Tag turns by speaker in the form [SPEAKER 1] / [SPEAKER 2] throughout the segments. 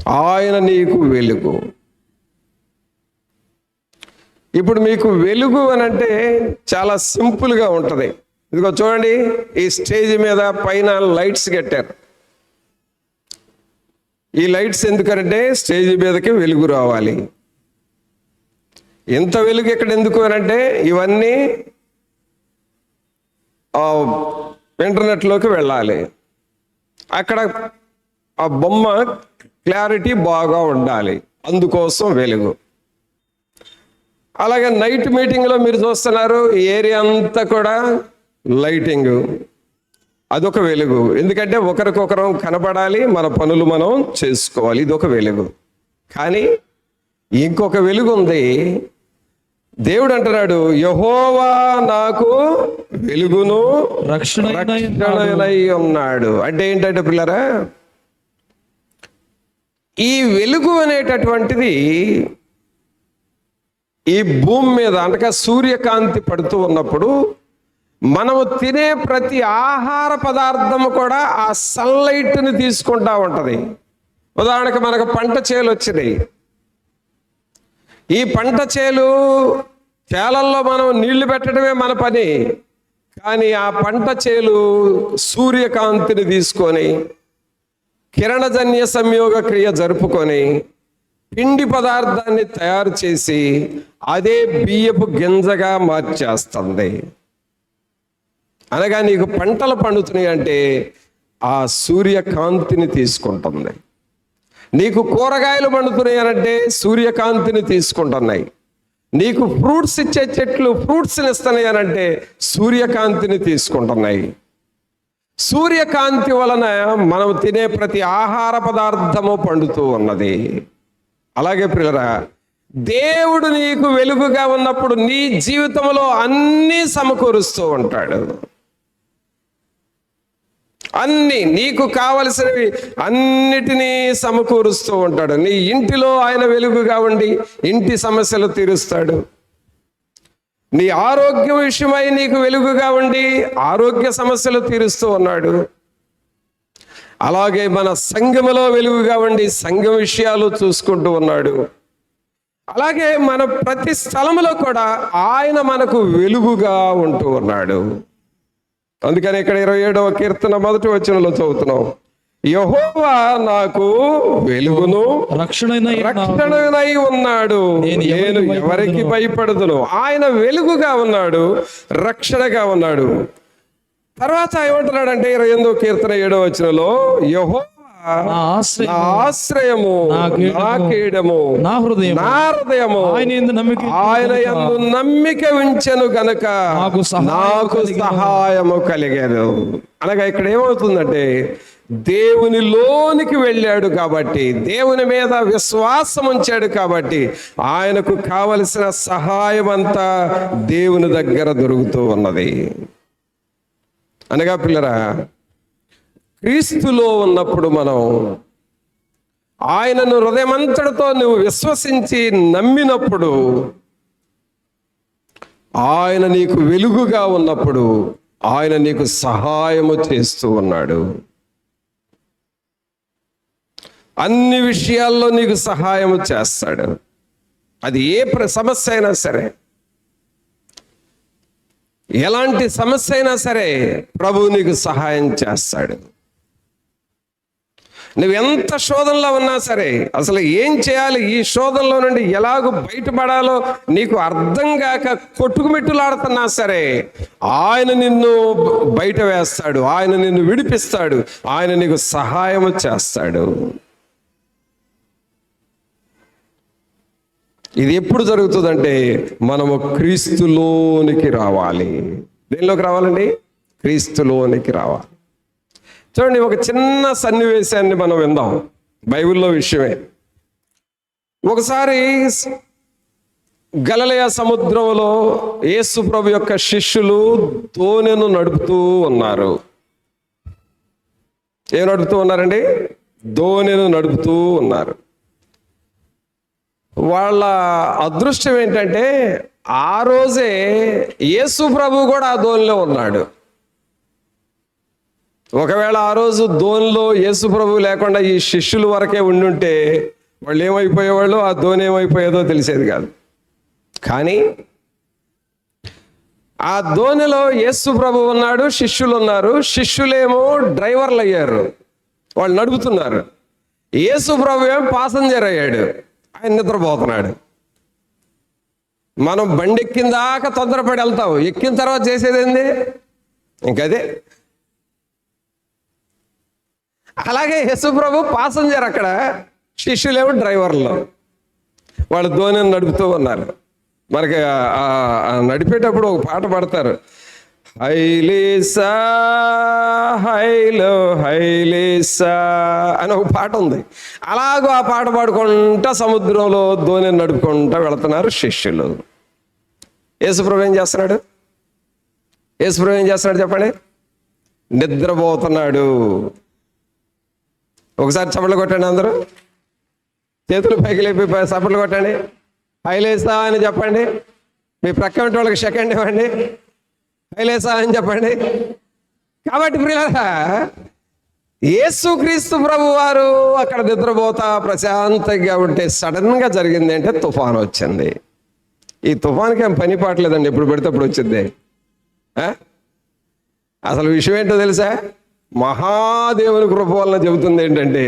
[SPEAKER 1] ఆయన నీకు వెలుగు. ఇప్పుడు మీకు వెలుగు అని అంటే చాలా సింపుల్గా ఉంటుంది. ఇదిగో చూడండి, ఈ స్టేజ్ మీద పైన లైట్స్ కట్టారు. ఈ లైట్స్ ఎందుకంటే స్టేజ్ మీదకి వెలుగు రావాలి. ఎంత వెలుగు ఇక్కడ ఎందుకు అని అంటే ఇవన్నీ ఇంటర్నెట్లోకి వెళ్ళాలి. అక్కడ ఆ బొమ్మ క్లారిటీ బాగా ఉండాలి, అందుకోసం వెలుగు. అలాగే నైట్ మీటింగ్లో మీరు చూస్తున్నారు, ఈ ఏరియా అంతా కూడా లైటింగ్, అదొక వెలుగు. ఎందుకంటే ఒకరికొకరం కనపడాలి, మన పనులు మనం చేసుకోవాలి, ఇదొక వెలుగు. కానీ ఇంకొక వెలుగు ఉంది. దేవుడు అంటున్నాడు, యెహోవా నాకు వెలుగును రక్షణయై ఉన్నాడు. అంటే ఏంటంటే పిల్లరా, ఈ వెలుగు అనేటటువంటిది ఈ భూమి మీద అనగా సూర్యకాంతి పడుతూ ఉన్నప్పుడు మనము తినే ప్రతి ఆహార పదార్థము కూడా ఆ సన్లైట్ని తీసుకుంటా ఉంటుంది. ఉదాహరణకు మనకు పంట చేలు వచ్చినాయి. ఈ పంట చేలల్లో మనం నీళ్లు పెట్టడమే మన పని. కానీ ఆ పంట చేలు సూర్యకాంతిని తీసుకొని కిరణజన్య సంయోగ క్రియ జరుపుకొని పిండి పదార్థాన్ని తయారు చేసి అదే బియ్యపు గింజగా మార్చేస్తుంది. అనగా నీకు పంటలు పండుతున్నాయి అంటే ఆ సూర్యకాంతిని తీసుకుంటుంది. నీకు కూరగాయలు పండుతున్నాయి అనంటే సూర్యకాంతిని తీసుకుంటున్నాయి. నీకు ఫ్రూట్స్ ఇచ్చే చెట్లు ఫ్రూట్స్ని ఇస్తున్నాయి అనంటే సూర్యకాంతిని తీసుకుంటున్నాయి. సూర్యకాంతి వలన మనం తినే ప్రతి ఆహార పదార్థము పండుతూ ఉన్నది. అలాగే ప్రియులరా, దేవుడు నీకు వెలుగుగా ఉన్నప్పుడు నీ జీవితంలో అన్నీ సమకూరుస్తూ ఉంటాడు. అన్నీ నీకు కావలసినవి అన్నిటినీ సమకూరుస్తూ ఉంటాడు. నీ ఇంటిలో ఆయన వెలుగుగా ఉండి ఇంటి సమస్యలు తీరుస్తాడు. నీ ఆరోగ్యం విషయమై నీకు వెలుగుగా ఉండి ఆరోగ్య సమస్యలు తీరుస్తూ ఉన్నాడు. అలాగే మన సంఘములో వెలుగుగా ఉండి సంఘం విషయాలు చూసుకుంటూ ఉన్నాడు. అలాగే మన ప్రతి స్థలములో కూడా ఆయన మనకు వెలుగుగా ఉంటూ ఉన్నాడు. అందుకని ఇక్కడ 27వ కీర్తన 1వ వచనంలో చదువుతున్నాం, యెహోవా నాకు వెలుగును రక్షణయై ఉన్నాడు, నేను ఎవరికి భయపడదును. ఆయన వెలుగుగా ఉన్నాడు, రక్షణగా ఉన్నాడు. తర్వాత ఏమంటున్నాడంటే 28వ కీర్తన 7వ వచనంలో, యెహోవా నా ఆశ్రయము, నా కేడము, నా హృదయము, ఆయన యందు నమ్మిక ఉంచెను గనుక నాకు సహాయము కలిగేను. అనగా ఇక్కడ ఏమవుతుందంటే దేవునిలోనికి వెళ్ళాడు కాబట్టి, దేవుని మీద విశ్వాసం ఉంచాడు కాబట్టి ఆయనకు కావలసిన సహాయం అంతా దేవుని దగ్గర దొరుకుతూ ఉన్నది. అనగా పిల్లరా, క్రీస్తులో ఉన్నప్పుడు మనం ఆయనను హృదయమంతటితో నువ్వు విశ్వసించి నమ్మినప్పుడు, ఆయన నీకు వెలుగుగా ఉన్నప్పుడు ఆయన నీకు సహాయము చేస్తూ ఉన్నాడు. అన్ని విషయాల్లో నీకు సహాయము చేస్తాడు. అది ఏ సమస్య అయినా సరే, ఎలాంటి సమస్య అయినా సరే ప్రభువు నీకు సహాయం చేస్తాడు. నువ్వు ఎంత శోధనలో ఉన్నా సరే, అసలు ఏం చేయాలి, ఈ శోధనలో నుండి ఎలాగో బయటపడాలో నీకు అర్థం కాక కొట్టుకుమిట్టులాడుతున్నా సరే ఆయన నిన్ను బయట వేస్తాడు, ఆయన నిన్ను విడిపిస్తాడు, ఆయన నీకు సహాయం చేస్తాడు. ఇది ఎప్పుడు జరుగుతుందంటే మనము క్రీస్తులోనికి రావాలి. దేనిలోకి రావాలండి? క్రీస్తులోనికి రావాలి. చూడండి, ఒక చిన్న సన్నివేశాన్ని మనం విందాం, బైబిల్లో విషయమే. ఒకసారి గలిలయ సముద్రంలో యేసు ప్రభు యొక్క శిష్యులు దోణిను నడుపుతూ ఉన్నారు. ఏం నడుపుతూ ఉన్నారండి? దోణిను నడుపుతూ ఉన్నారు. వాళ్ళ అదృష్టం ఏంటంటే ఆ రోజే యేసు ప్రభు కూడా ఆ దోణిలో ఉన్నాడు. ఒకవేళ ఆ రోజు ధోనిలో యేసు ప్రభు లేకుండా ఈ శిష్యుల వరకే ఉండుంటే వాళ్ళు ఏమైపోయేవాళ్ళు, ఆ ధోని ఏమైపోయేదో తెలిసేది కాదు. కానీ ఆ ధోనిలో యేసు ప్రభు ఉన్నాడు, శిష్యులు ఉన్నారు. శిష్యులేమో డ్రైవర్లు అయ్యారు, వాళ్ళు నడుపుతున్నారు. యేసు ప్రభు ఏమో పాసెంజర్ అయ్యాడు, ఆయన నిద్రపోతున్నాడు. మనం బండి ఎక్కిన దాకా తొందరపడి వెళ్తాం, ఎక్కిన తర్వాత చేసేది ఏంది? ఇంకదే. అలాగే యేసు ప్రభు పాసెంజర్ అక్కడ, శిష్యులేమో డ్రైవర్లు, వాళ్ళు ధోనిని నడుపుతూ ఉన్నారు. మనకి నడిపేటప్పుడు ఒక పాట పాడతారు, హైలేసా హైలో హైలేసా అని ఒక పాట ఉంది. అలాగో ఆ పాట పాడుకుంటా సముద్రంలో ధోనిని నడుపుకుంటా వెళుతున్నారు శిష్యులు. యేసుప్రభు ఏం చేస్తున్నాడు? యేసుప్రభు ఏం చేస్తున్నాడు చెప్పండి? నిద్రపోతున్నాడు. ఒకసారి చప్పట్లు కొట్టండి, అందరూ చేతులు పైకి లేపి చప్పట్లు కొట్టండి, హైలేసా అని చెప్పండి. మీ ప్రక్క ఉంటే వాళ్ళకి సెకండ్ ఇవ్వండి, హైలేసా అని చెప్పండి. కాబట్టి ప్రియులారా, యేసుక్రీస్తు ప్రభు వారు అక్కడ నిద్రపోతా ప్రశాంతంగా ఉంటే సడన్గా జరిగింది అంటే తుఫాను వచ్చింది. ఈ తుఫాన్కి ఏం పని పాటలేదండి, ఎప్పుడు పెడితే అప్పుడు వచ్చింది. అసలు విషయం ఏంటో తెలుసా? మహాదేవుని కృప వలన చెబుతుంది ఏంటంటే,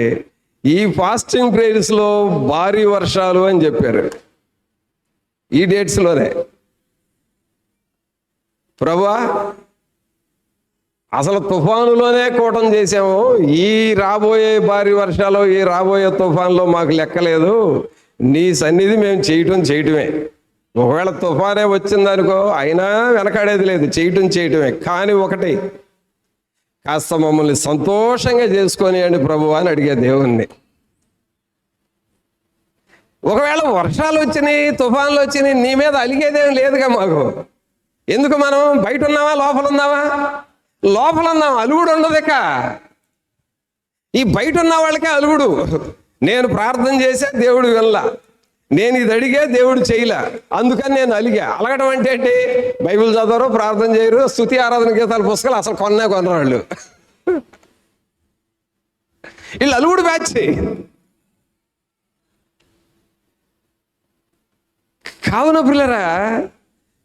[SPEAKER 1] ఈ ఫాస్టింగ్ ప్రేయర్స్లో భారీ వర్షాలు అని చెప్పారు. ఈ డేట్స్లోనే ప్రభువా అసలు తుఫానులోనే కూటం చేసాము, ఈ రాబోయే భారీ వర్షాలు, ఈ రాబోయే తుఫాన్లో మాకు లెక్కలేదు, నీ సన్నిధి మేము చేయటమే. ఒకవేళ తుఫానే వచ్చిందనుకో అయినా వెనకాడేది లేదు, చేయటమే. కానీ ఒకటి, కాస్త మమ్మల్ని సంతోషంగా చేసుకొని అండి ప్రభువా అని అడిగే దేవుణ్ణి. ఒకవేళ వర్షాలు వచ్చినాయి, తుఫాన్లు వచ్చినాయి, నీ మీద అలిగేదేం లేదుగా మాకు. ఎందుకు? మనం బయట ఉన్నావా, లోపల ఉన్నావా? లోపల ఉన్నాం, అలుగుడు ఉండదు. ఇక ఈ బయట ఉన్న వాళ్ళకే అలుగుడు. నేను ప్రార్థన చేసే దేవుడు వినలా, నేను ఇది అడిగే దేవుడు చేయలే, అందుకని నేను అలిగా. అలగడం అంటే ఏంటి? బైబిల్ చదవరు, ప్రార్థన చేయరు, స్తుతి ఆరాధన గీతాల పుస్తకాలు అసలు కొనరాళ్ళు. వీళ్ళు అలుగుడు బ్యాచ్. కావున పిల్లరా,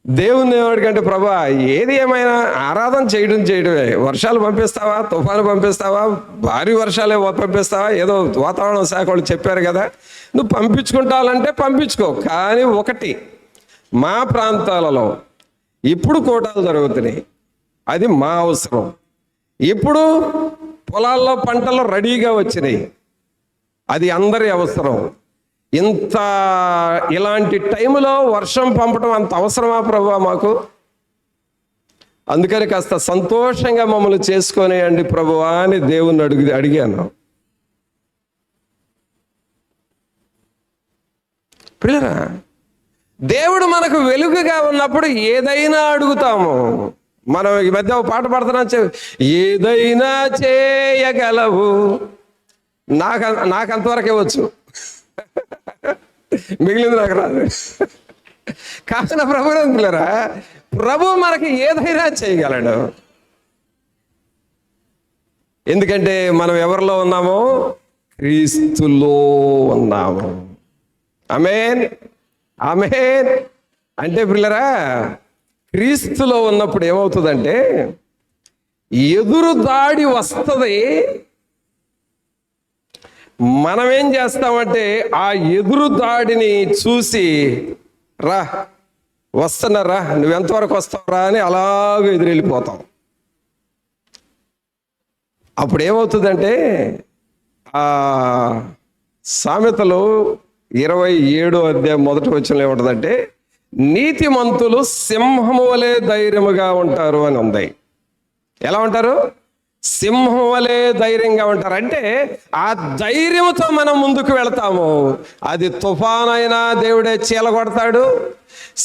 [SPEAKER 1] దేవుని ఏమడికంటే, ప్రభా ఏది ఏమైనా ఆరాధన చేయడమే. వర్షాలు పంపిస్తావా, తుఫాను పంపిస్తావా, భారీ వర్షాలే పంపిస్తావా, ఏదో వాతావరణ శాఖ వాళ్ళు చెప్పారు కదా, నువ్వు పంపించుకుంటానంటే పంపించుకో. కానీ ఒకటి, మా ప్రాంతాలలో ఇప్పుడు కూటాలు జరుగుతున్నాయి, అది మా అవసరం. ఇప్పుడు పొలాల్లో పంటలు రెడీగా వచ్చినాయి, అది అందరి అవసరం. ఇలాంటి టైంలో వర్షం పంపడం అంత అవసరమా ప్రభువా మాకు? అందుకని కాస్త సంతోషంగా మమ్మల్ని చేసుకొని అండి ప్రభువా అని దేవుణ్ణి అడిగాను. పిల్లరా, దేవుడు మనకు వెలుగుగా ఉన్నప్పుడు ఏదైనా అడుగుతాము. మనం ఈ మధ్య ఒక పాట పాడుతున్నాం, ఏదైనా చేయగలవు. నాకు అంతవరకే వచ్చు, మిగిలింది నాకు రాదు. కాసిన ప్రభు పిల్లరా, ప్రభు మనకి ఏదైనా చేయగలడు. ఎందుకంటే మనం ఎవరిలో ఉన్నామో? క్రీస్తులో ఉన్నాము. ఆమేన్, ఆమేన్. అంటే పిల్లరా, క్రీస్తులో ఉన్నప్పుడు ఏమవుతుందంటే ఎదురు దాడి వస్తుంది. మనం ఏం చేస్తామంటే ఆ ఎదురు దాడిని చూసి, రా వస్తున్నారా, నువ్వెంతవరకు వస్తావురా అని అలాగ ఎదురెళ్ళిపోతాం. అప్పుడు ఏమవుతుందంటే ఆ సామెతలు 27వ అధ్యాయం 1వ వచనంలో ఏముంటుందంటే, నీతిమంతులు సింహము వలె ధైర్యముగా ఉంటారు అని ఉంది. ఎలా ఉంటారు? సింహం వలె ధైర్యంగా ఉంటారు. అంటే ఆ ధైర్యంతో మనం ముందుకు వెళ్తాము. అది తుఫానైనా దేవుడే చీలగొడతాడు,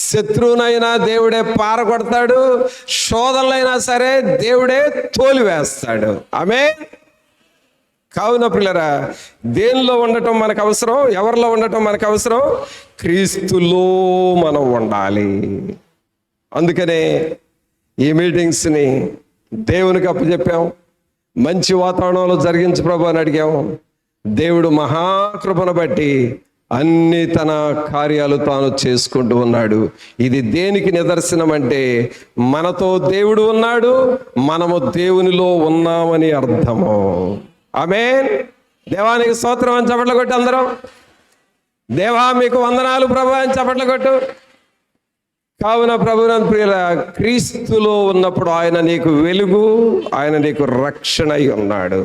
[SPEAKER 1] శత్రువునైనా దేవుడే పారగొడతాడు, శోధనలైనా సరే దేవుడే తోలివేస్తాడు. ఆమేన్. కావున పిల్లరా, దేనిలో ఉండటం మనకు అవసరం? ఎవరిలో ఉండటం మనకు అవసరం? క్రీస్తులో మనం ఉండాలి. అందుకనే ఈ మీటింగ్స్ని దేవునికి అప్పచెప్పాం. మంచి వాతావరణంలో జరిగించు ప్రభు అని అడిగాము. దేవుడు మహాకృపను బట్టి అన్ని తన కార్యాలు తాను చేసుకుంటూ ఉన్నాడు. ఇది దేనికి నిదర్శనం అంటే మనతో దేవుడు ఉన్నాడు, మనము దేవునిలో ఉన్నామని అర్థము. ఆమేన్. దేవానికి స్తోత్రం అని చప్పట్లు కొట్టి అందరం దేవా మీకు వందనాలు ప్రభు అని చప్పట్లు కొట్టు. కావున ప్రభువునందు ప్రియుల, క్రీస్తులో ఉన్నప్పుడు ఆయన నీకు వెలుగు, ఆయన నీకు రక్షణ అయి ఉన్నాడు,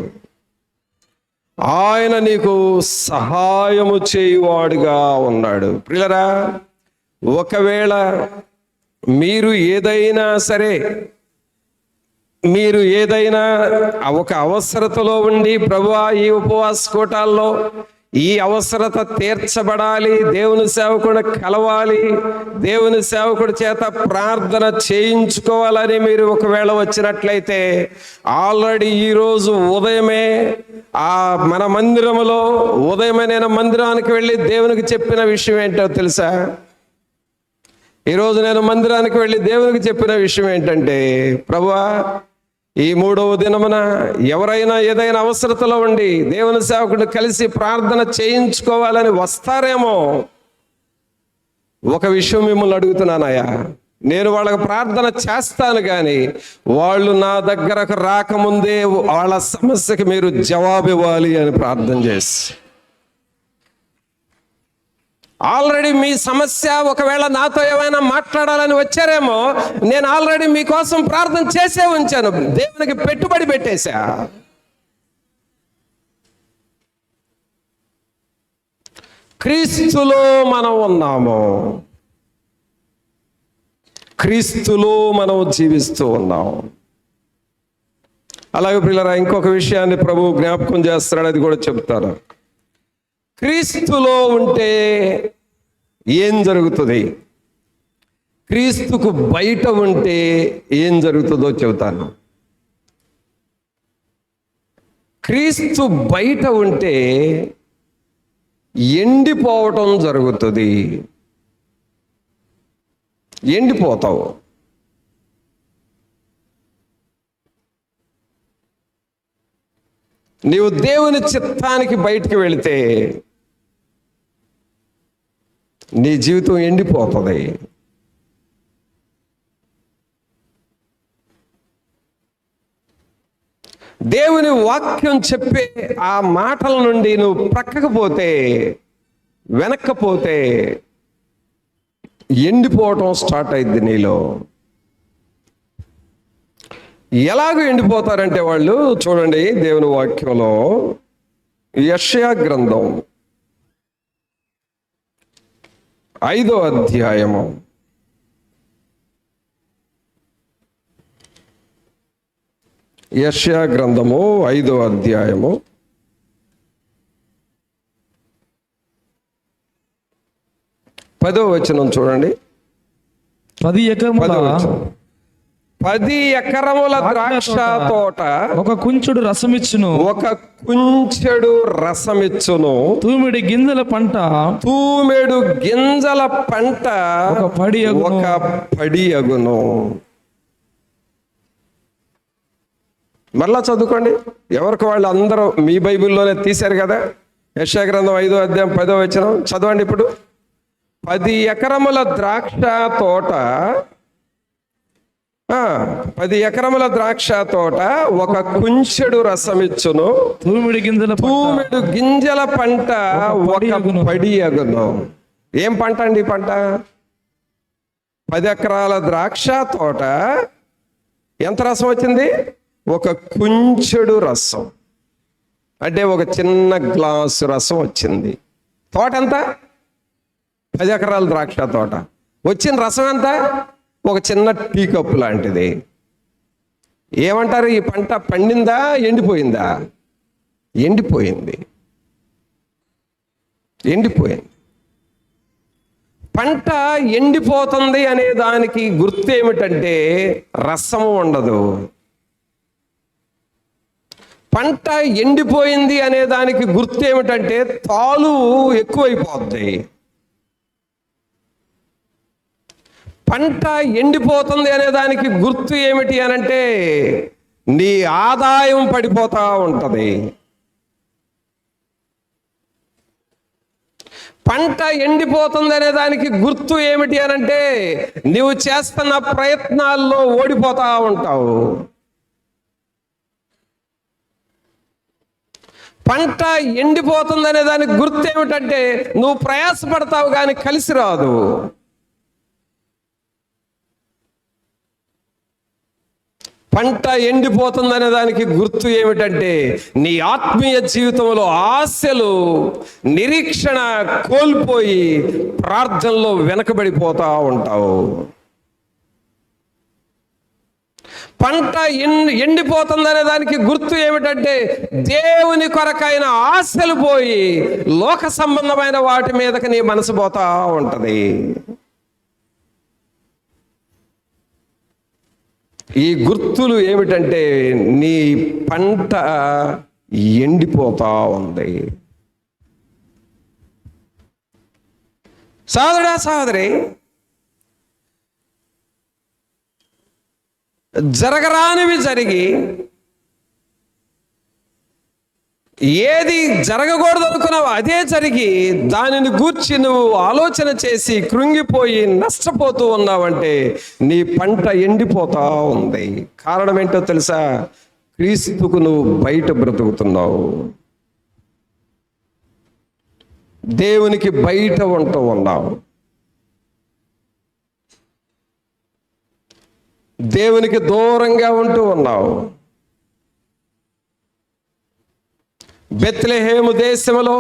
[SPEAKER 1] ఆయన నీకు సహాయము చేయువాడుగా ఉన్నాడు. ప్రియులరా, ఒకవేళ మీరు ఏదైనా ఒక అవసరతలో ఉండి ప్రభువా ఈ ఉపవాస కూటాల్లో ఈ అవసరత తీర్చబడాలి, దేవుని సేవకుడు కలవాలి, దేవుని సేవకుడి చేత ప్రార్థన చేయించుకోవాలని మీరు ఒకవేళ వచ్చినట్లయితే ఆల్రెడీ ఈరోజు ఉదయమే మన మందిరంలో ఉదయమే నేను మందిరానికి వెళ్ళి దేవునికి చెప్పిన విషయం ఏంటో తెలుసా? ఈరోజు నేను మందిరానికి వెళ్ళి దేవునికి చెప్పిన విషయం ఏంటంటే, ప్రభువా ఈ 3వ దినమున ఎవరైనా ఏదైనా అవసరతలో ఉండి దేవుని సేవకుడు కలిసి ప్రార్థన చేయించుకోవాలని వస్తారేమో, ఒక విషయం మిమ్మల్ని అడుగుతున్నానయ్యా, నేను వాళ్ళకి ప్రార్థన చేస్తాను కానీ వాళ్ళు నా దగ్గరకు రాకముందే వాళ్ళ సమస్యకి మీరు జవాబు ఇవ్వాలి అని ప్రార్థన చేసి, ఆల్రెడీ మీ సమస్య ఒకవేళ నాతో ఏమైనా మాట్లాడాలని వచ్చారేమో, నేను ఆల్రెడీ మీకోసం ప్రార్థన చేసే ఉంచాను, దేవునికి పెట్టుబడి పెట్టేశా. క్రీస్తులో మనం ఉన్నాము, క్రీస్తులో మనం జీవిస్తూ ఉన్నాం. అలాగే ప్రియులారా, ఇంకొక విషయాన్ని ప్రభువు జ్ఞాపకం చేస్తున్నాడు, అది కూడా చెప్తాను. క్రీస్తులో ఉంటే ఏం జరుగుతుంది, క్రీస్తుకు బయట ఉంటే ఏం జరుగుతుందో చెబుతాను. క్రీస్తు బయట ఉంటే ఎండిపోవటం జరుగుతుంది, ఎండిపోతావు. నీవు దేవుని చిత్తానికి బయటికి వెళితే నీ జీవితం ఎండిపోతుంది. దేవుని వాక్యం చెప్పే ఆ మాటల నుండి నువ్వు ప్రక్కకు పోతే, వెనక్కపోతే ఎండిపోవటం స్టార్ట్ అయింది నీలో. ఎలాగో ఎండిపోతారంటే వాళ్ళు, చూడండి దేవుని వాక్యంలో యెషయా గ్రంథం 5వ అధ్యాయము 5వ అధ్యాయము 10వ వచనం చూడండి. 10 ఎకరముల ద్రాక్ష తోట
[SPEAKER 2] ఒక కుంచెడు రసమిచ్చును, తూమెడు గింజల పంట ఒక పడి అగును. మరలా చదువుకోండి, ఎవరికి వాళ్ళు అందరూ మీ బైబిల్లోనే తీశారు కదా. యెషయా గ్రంథం 5వ అధ్యాయం 10వ వచనం చదవండి ఇప్పుడు. 10 ఎకరముల ద్రాక్ష తోట 10 ఎకరముల ద్రాక్ష తోట ఒక కుంచెడు రసమిచ్చును, తూమెడు గింజల పంట ఒక పడి అగును. ఏం పంట అండి ఈ పంట? 10 ఎకరాల ద్రాక్ష తోట ఎంత రసం వచ్చింది? ఒక కుంచెడు రసం, అంటే ఒక చిన్న గ్లాసు రసం వచ్చింది. తోట ఎంత? 10 ఎకరాల ద్రాక్ష తోట. వచ్చిన రసం ఎంత? ఒక చిన్న టీ కప్పు లాంటిది. ఏమంటారు, ఈ పంట పండిందా ఎండిపోయిందా? ఎండిపోయింది. పంట ఎండిపోతుంది అనే దానికి గుర్తు ఏమిటంటే రసము ఉండదు. పంట ఎండిపోయింది అనే దానికి గుర్తు ఏమిటంటే తాలు ఎక్కువైపోద్ది. పంట ఎండిపోతుంది అనే దానికి గుర్తు ఏమిటి అనంటే
[SPEAKER 1] నీ ఆదాయం పడిపోతా ఉంటది. పంట ఎండిపోతుంది అనే దానికి గుర్తు ఏమిటి అనంటే నీవు చేస్తున్న ప్రయత్నాల్లో ఓడిపోతా ఉంటావు. పంట ఎండిపోతుంది అనే దానికి గుర్తు ఏమిటంటే నువ్వు ప్రయాసపడతావు కానీ కలిసి రాదు. పంట ఎండిపోతుందనే దానికి గుర్తు ఏమిటంటే నీ ఆత్మీయ జీవితంలో ఆశలు, నిరీక్షణ కోల్పోయి ప్రార్థనలో వెనకబడిపోతా ఉంటావు. పంట ఎండిపోతుందనే దానికి గుర్తు ఏమిటంటే దేవుని కొరకైన ఆశలు పోయి లోక సంబంధమైన వాటి మీదకి నీ మనసు పోతా ఉంటది. ఈ గుర్తులు ఏమిటంటే నీ పంట ఎండిపోతా ఉంది. సోదరా సోదరి, జరగరానివి జరిగి ఏది జరగకూడదు అనుకున్నావు అదే జరిగి దానిని గూర్చి నువ్వు ఆలోచన చేసి కృంగిపోయి నష్టపోతూ ఉన్నావంటే నీ పంట ఎండిపోతా ఉంది. కారణం ఏంటో తెలుసా? క్రీస్తుకు నువ్వు బయట బ్రతుకుతున్నావు, దేవునికి బయట ఉంటూ ఉన్నావు, దేవునికి దూరంగా ఉంటూ ఉన్నావు. బెత్లెహేము దేశంలో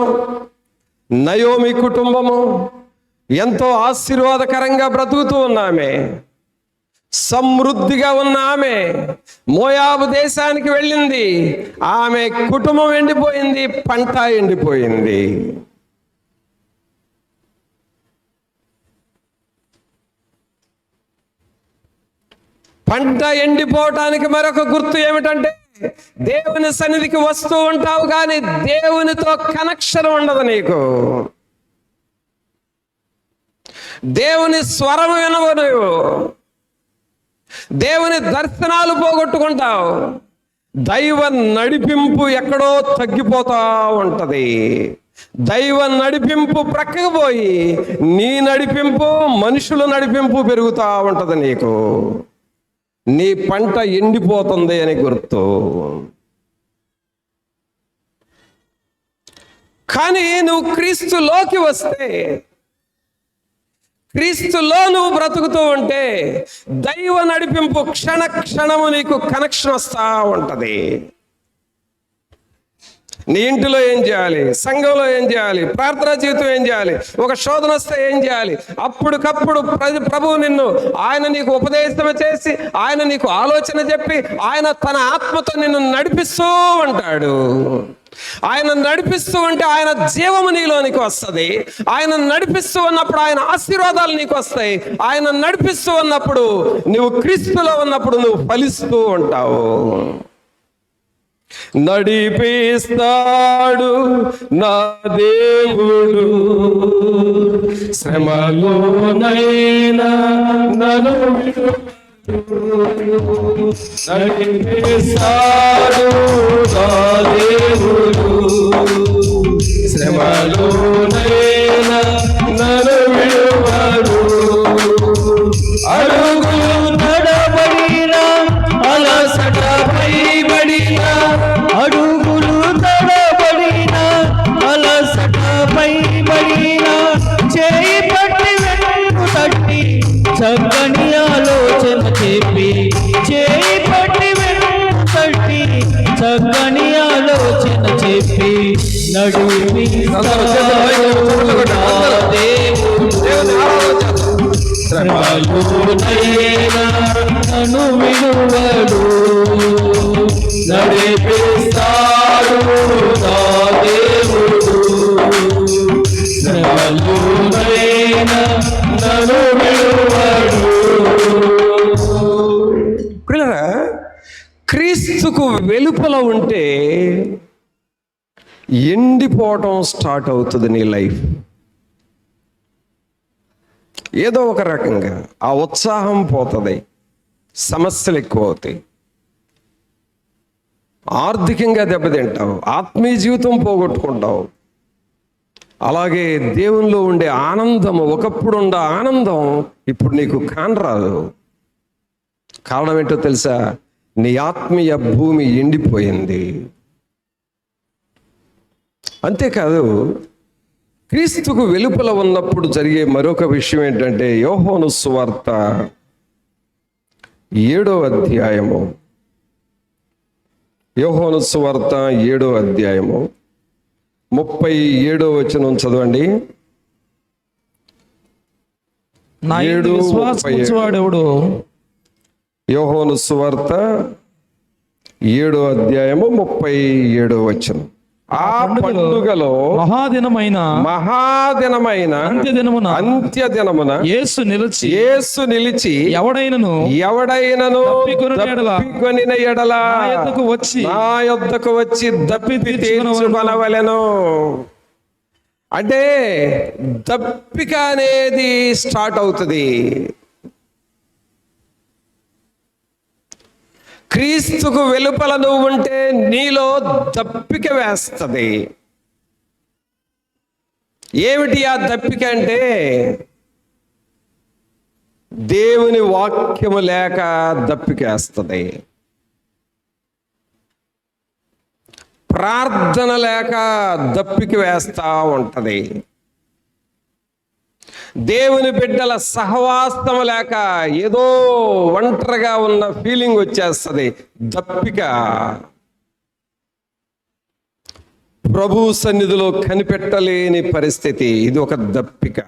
[SPEAKER 1] నయోమి కుటుంబము ఎంతో ఆశీర్వాదకరంగా బ్రతుకుతూ ఉన్నామే, సమృద్ధిగా ఉన్న ఆమె మోయాబు దేశానికి వెళ్ళింది. ఆమె కుటుంబం ఎండిపోయింది, పంట ఎండిపోయింది. పంట ఎండిపోవటానికి మరొక గుర్తు ఏమిటంటే దేవుని సన్నిధికి వస్తూ ఉంటావు కానీ దేవునితో కనెక్షన్ ఉండదు నీకు. దేవుని స్వరం వినవు నువ్వు, దేవుని దర్శనాలు పోగొట్టుకుంటావు. దైవ నడిపింపు ఎక్కడో తగ్గిపోతా ఉంటది. దైవ నడిపింపు ప్రక్కకు పోయి నీ నడిపింపు, మనుషుల నడిపింపు పెరుగుతా ఉంటది నీకు. నీ పంట ఎండిపోతుంది అని గుర్తు. కానీ నువ్వు క్రీస్తులోకి వస్తే, క్రీస్తులో నువ్వు బ్రతుకుతూ ఉంటే దైవ నడిపింపు క్షణ క్షణము నీకు కనెక్షన్ వస్తూ ఉంటది. నీ ఇంటిలో ఏం చేయాలి, సంఘంలో ఏం చేయాలి, ప్రార్థనా జీవితం ఏం చేయాలి, ఒక శోధన వస్తే ఏం చేయాలి, అప్పటికప్పుడు ప్రభువు నిన్ను, ఆయన నీకు ఉపదేశం చేసి, ఆయన నీకు ఆలోచన చెప్పి, ఆయన తన ఆత్మతో నిన్ను నడిపిస్తూ ఉంటాడు. ఆయన నడిపిస్తూ ఉంటే ఆయన జీవము నీలోనికి వస్తుంది. ఆయన నడిపిస్తూ ఉన్నప్పుడు ఆయన ఆశీర్వాదాలు నీకు వస్తాయి. ఆయన నడిపిస్తూ ఉన్నప్పుడు నువ్వు క్రీస్తులో ఉన్నప్పుడు నువ్వు ఫలిస్తూ ఉంటావు. నడిపిస్తాడు నా దేవుడు, శ్రమలోనైనా నన్ను నడిపిస్తాడు నా దేవుడు, శ్రమలోనైనా నన్ను విడువడు. అడుగులు నడబడిన అలసటపై బడిన,
[SPEAKER 3] అడుగులు తడబడిన అలసటపై బడిన, చేయి పట్టి వెన్ను తట్టి చక్కని ఆలోచన చెప్పి, చేయి పట్టి వెన్ను తట్టి చక్కని ఆలోచన చెప్పి నడిపిస్తాడు శ్రమలోనైనా నన్ను విడువడు. నడిపిస్తాడు నా దేవుడు, శ్రమలోనైనా నన్ను విడువడు.
[SPEAKER 1] ప్రియులారా, క్రీస్తుకు వెలుపల ఉంటే ఎండిపోవటం స్టార్ట్ అవుతుంది నీ లైఫ్. ఏదో ఒక రకంగా ఆ ఉత్సాహం పోతుంది, సమస్యలు ఎక్కువ అవుతాయి.
[SPEAKER 2] ఆర్థికంగా దెబ్బతింటావు, ఆత్మీయ జీవితం పోగొట్టుకుంటావు. అలాగే దేవునిలో ఉండే ఆనందం, ఒకప్పుడు ఉండే ఆనందం ఇప్పుడు నీకు కానరాదు. కారణం ఏంటో తెలుసా? నీ ఆత్మీయ భూమి ఎండిపోయింది. అంతేకాదు, క్రీస్తుకు వెలుపల ఉన్నప్పుడు జరిగే మరొక విషయం ఏంటంటే, యోహాను సువార్త 7వ అధ్యాయము, యోహాను సువార్త 7వ అధ్యాయము 37వ వచనం చదవండి.
[SPEAKER 3] నా యందు విశ్వాసముంచువాడెవడు,
[SPEAKER 2] యోహాను సువార్త 7వ అధ్యాయము 37వ వచనం. ఆ పండుగలో
[SPEAKER 3] మహాదినమైన
[SPEAKER 2] అంత్యదినమున
[SPEAKER 3] యేసు
[SPEAKER 2] నిలిచి
[SPEAKER 3] ఎవడైనను
[SPEAKER 2] తప్పికొనిన ఎడల నా యొద్దకు వచ్చి దప్పి తీర్చుకొనవలెను. అంటే దప్పిక అనేది స్టార్ట్ అవుతుంది. క్రీస్తుకు వెలుపల నువ్వు ఉంటే నీలో దప్పిక వేస్తుంది. ఏమిటి ఆ దప్పిక అంటే, దేవుని వాక్యము లేక దప్పికేస్తుంది, ప్రార్థన లేక దప్పిక వేస్తా ఉంటది, దేవుని బిడ్డల సహవాసం లేక ఏదో ఒంటరిగా ఉన్న ఫీలింగ్ వచ్చేస్తుంది, దప్పిక. ప్రభు సన్నిధిలో కనిపెట్టలేని పరిస్థితి, ఇది ఒక దప్పిక.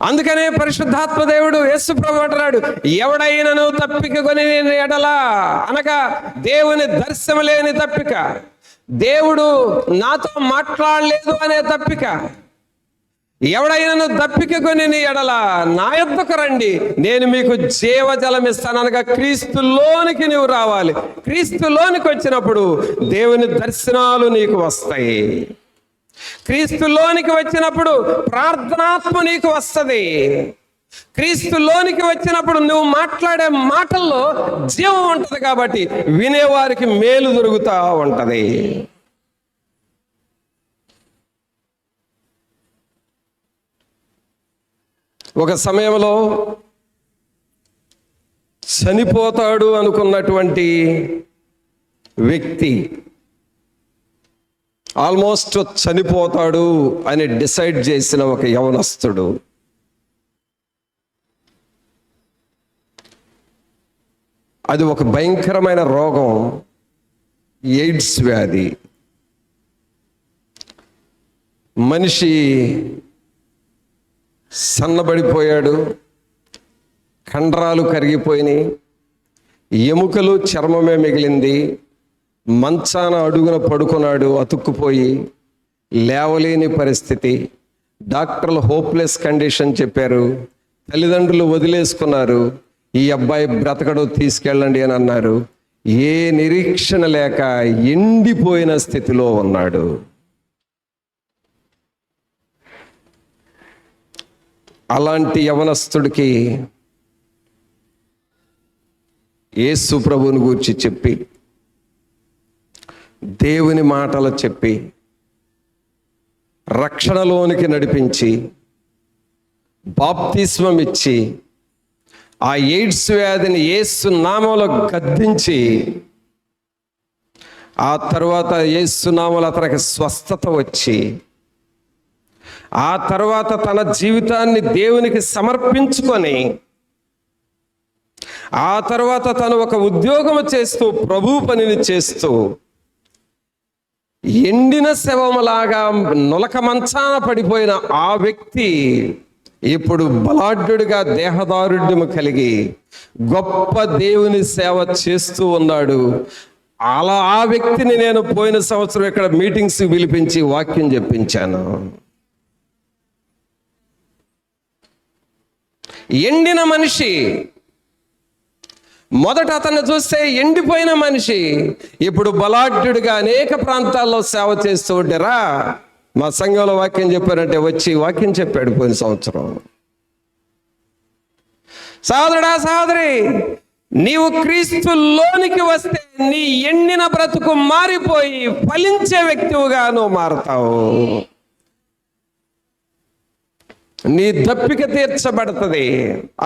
[SPEAKER 2] అందుకనే పరిశుద్ధాత్మ దేవుడు యేసు ప్రభు అంటున్నాడు, ఎవడైనను తప్పిక కొని ఎడల, అనగా దేవుని దర్శనం లేని తప్పిక, దేవుడు నాతో మాట్లాడలేదు అనే తప్పిక. ఎవడైనా దప్పిక కొని ఎడల నా యొద్దకు రండి, నేను మీకు జీవజలం ఇస్తాను. అనగా క్రీస్తులోనికి నువ్వు రావాలి. క్రీస్తులోనికి వచ్చినప్పుడు దేవుని దర్శనాలు నీకు వస్తాయి. క్రీస్తులోనికి వచ్చినప్పుడు ప్రార్థనాత్మ నీకు వస్తుంది. క్రీస్తులోనికి వచ్చినప్పుడు నువ్వు మాట్లాడే మాటల్లో జీవం ఉంటుంది. కాబట్టి వినేవారికి మేలు దొరుకుతా ఉంటది. ఒక సమయంలో చనిపోతాడు అనుకున్నటువంటి వ్యక్తి, ఆల్మోస్ట్ చనిపోతాడు అని డిసైడ్ చేసిన ఒక యవనస్తుడు, అది ఒక భయంకరమైన రోగం, ఎయిడ్స్ వ్యాధి. మనిషి సన్నబడిపోయాడు, కండరాలు కరిగిపోయినాయి, ఎముకలు చర్మమే మిగిలింది. మంచాన అడుగున పడుకున్నాడు, అతుక్కుపోయి లేవలేని పరిస్థితి. డాక్టర్లు హోప్లెస్ కండిషన్ చెప్పారు. తల్లిదండ్రులు వదిలేసుకున్నారు, ఈ అబ్బాయి బ్రతకడు, తీసుకెళ్ళండి అని అన్నారు. ఏ నిరీక్షణ లేక ఎండిపోయిన స్థితిలో ఉన్నాడు. అలాంటి యవనస్తుడికి యేసు ప్రభువుని గూర్చి చెప్పి, దేవుని మాటలు చెప్పి, రక్షణలోనికి నడిపించి, బాప్తిస్మం ఇచ్చి, ఆ ఎయిడ్స్ వ్యాధిని యేసు నామములో గద్దించి, ఆ తర్వాత యేసు నామములో అతనికి స్వస్థత వచ్చి, ఆ తర్వాత తన జీవితాన్ని దేవునికి సమర్పించుకొని, ఆ తర్వాత తను ఒక ఉద్యోగం చేస్తూ, ప్రభు పనిని చేస్తూ, ఎండిన శవములాగా నులక మంచాన పడిపోయిన ఆ వ్యక్తి ఇప్పుడు బలాఢ్యుడిగా దేహదారుఢ్యము కలిగి గొప్ప దేవుని సేవ చేస్తూ ఉన్నాడు. అలా ఆ వ్యక్తిని నేను పోయిన సంవత్సరం ఇక్కడ మీటింగ్స్ పిలిపించి వాక్యం చెప్పించాను. ఎండిన మనిషి, మొదట అతన్ని చూస్తే ఎండిపోయిన మనిషి, ఇప్పుడు బలాఢ్యుడిగా అనేక ప్రాంతాల్లో సేవ చేస్తూ ఉంటారా. మా సంఘంలో వాక్యం చెప్పారంటే వచ్చి వాక్యం చెప్పాడు పోయిన సంవత్సరం. సహోదరుడా, సహోదరి,
[SPEAKER 1] నీవు క్రీస్తులోనికి వస్తే నీ ఎండిన బ్రతుకు మారిపోయి ఫలించే వ్యక్తివుగా నువ్వు మారుతావు. నీ దప్పిక తీర్చబడుతుంది.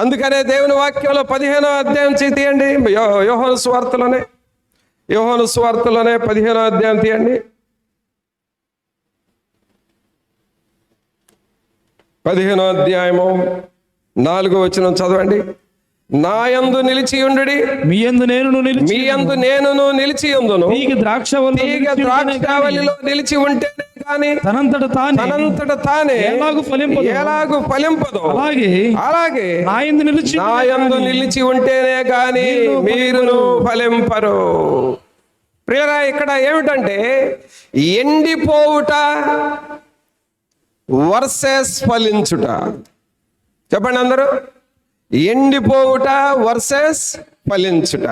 [SPEAKER 1] అందుకనే దేవుని వాక్యంలో 15వ అధ్యాయం తీయండి. యోహాను సువార్తలోనే 15వ అధ్యాయం తీయండి. 15వ అధ్యాయము 4వ వచనం చదవండి. నా యందు నిలిచి ఉండుడి,
[SPEAKER 3] మీ యందు నేనును
[SPEAKER 1] నిలిచి ఉందును.
[SPEAKER 3] తీగ
[SPEAKER 1] ద్రాక్షావల్లిలో నిలిచి ఉంటేనే కానీ
[SPEAKER 3] తనంతట
[SPEAKER 1] తానే
[SPEAKER 3] ఎలాగు ఫలింపదు.
[SPEAKER 1] అలాగే
[SPEAKER 3] నా యందు
[SPEAKER 1] నిలిచి ఉంటేనే కానీ మీరును ఫలింపరు. ప్రియరా, ఇక్కడ ఏమిటంటే ఎండిపోవుట వర్సెస్ ఫలించుట. చెప్పండి అందరూ. ఎండిపోవుట వర్సెస్ ఫలించుట.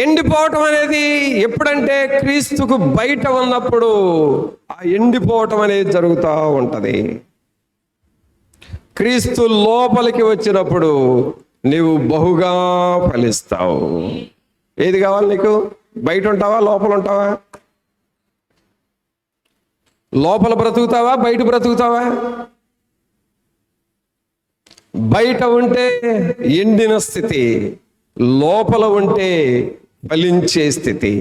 [SPEAKER 1] ఎండిపోవటం అనేది ఎప్పుడంటే క్రీస్తుకు బయట ఉన్నప్పుడు ఆ ఎండిపోవటం అనేది జరుగుతూ ఉంటది. క్రీస్తు లోపలికి వచ్చినప్పుడు నీవు బహుగా ఫలిస్తావు. ఏది కావాలి నీకు? బయట ఉంటావా, లోపల ఉంటావా? లోపల బ్రతుకుతావా, బయట బ్రతుకుతావా? బయట ఉంటే ఎండిన స్థితి, లోపల ఉంటే ఫలించే స్థితి.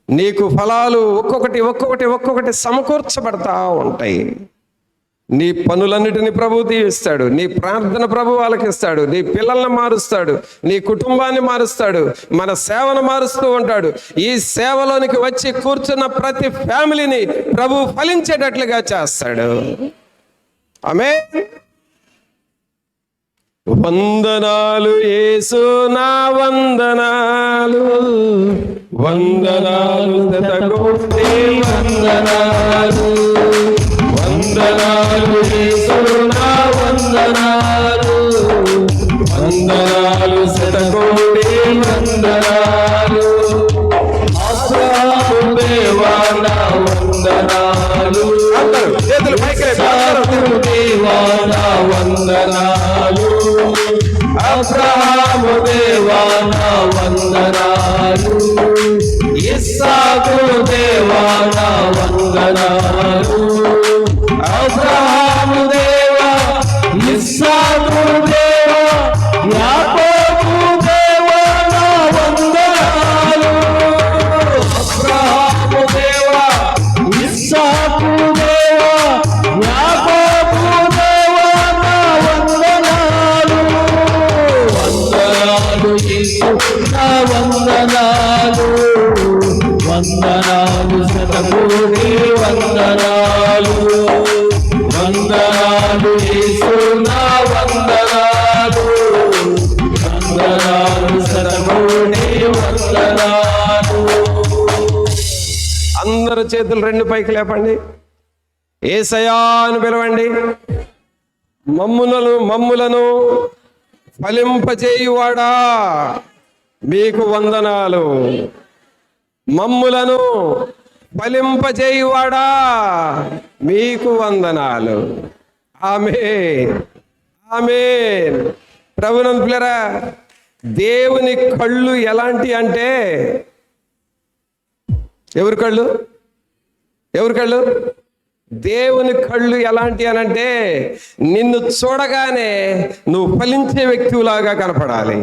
[SPEAKER 1] నీకు ఫలాలు ఒక్కొక్కటి సమకూర్చబడతా ఉంటాయి. నీ పనులన్నిటిని ప్రభువు దీవిస్తాడు. నీ ప్రార్థన ప్రభువు ఆలకిస్తాడు. నీ పిల్లల్ని మారుస్తాడు. నీ కుటుంబాన్ని మారుస్తాడు. మన సేవను మారుస్తూ ఉంటాడు. ఈ సేవలోనికి వచ్చి కూర్చున్న ప్రతి ఫ్యామిలీని ప్రభువు ఫలించేటట్లుగా చేస్తాడు. ఆమేన్. వందనాలు యేసు, నా వందనాలు, వందనాలు శతకోటి వందనాలు, వందనాలు యేసు, నా వందనాలు, వందనాలు శతకోటి వందనాలు, అబ్రహాము దేవా నా వందనాలు, చేతులు పైకి దేవా నా వందనాలు, అబ్రహాము దేవా నా వందనాలు, ఇస్సాకు దేవా నా వందనాలు, అబ్రహాము దేవా, ఇస్సాకు దేవా, యాకోబు దేవా నా వందనాలు, అబ్రహాము దేవా, ఇస్సాకు దేవా, యాకోబు దేవా నా వందనాలు, వందనాలు యేసు నా వందనాలు, వందనాలు శతకోటి వందనాలు, వందనాలు యేసు నా వందనాలు, వందనాలు శతకోటి వందనాలు. అందరు చేతులు రెండు పైకి లేపండి. యేసయ్యా అని పిలవండి. మమ్ములను ఫలింపజేయువాడా మీకు వందనాలు. మమ్ములను ఫలింపజేయువాడా మీకు వందనాలు. ఆమేన్, ఆమేన్. ప్రభునందు పిల్లరా, దేవుని కళ్ళు ఎలాంటి అంటే, ఎవరి కళ్ళు? దేవుని కళ్ళు ఎలాంటి అనంటే, నిన్ను చూడగానే నువ్వు ఫలించే వ్యక్తిలాగా కనపడాలి.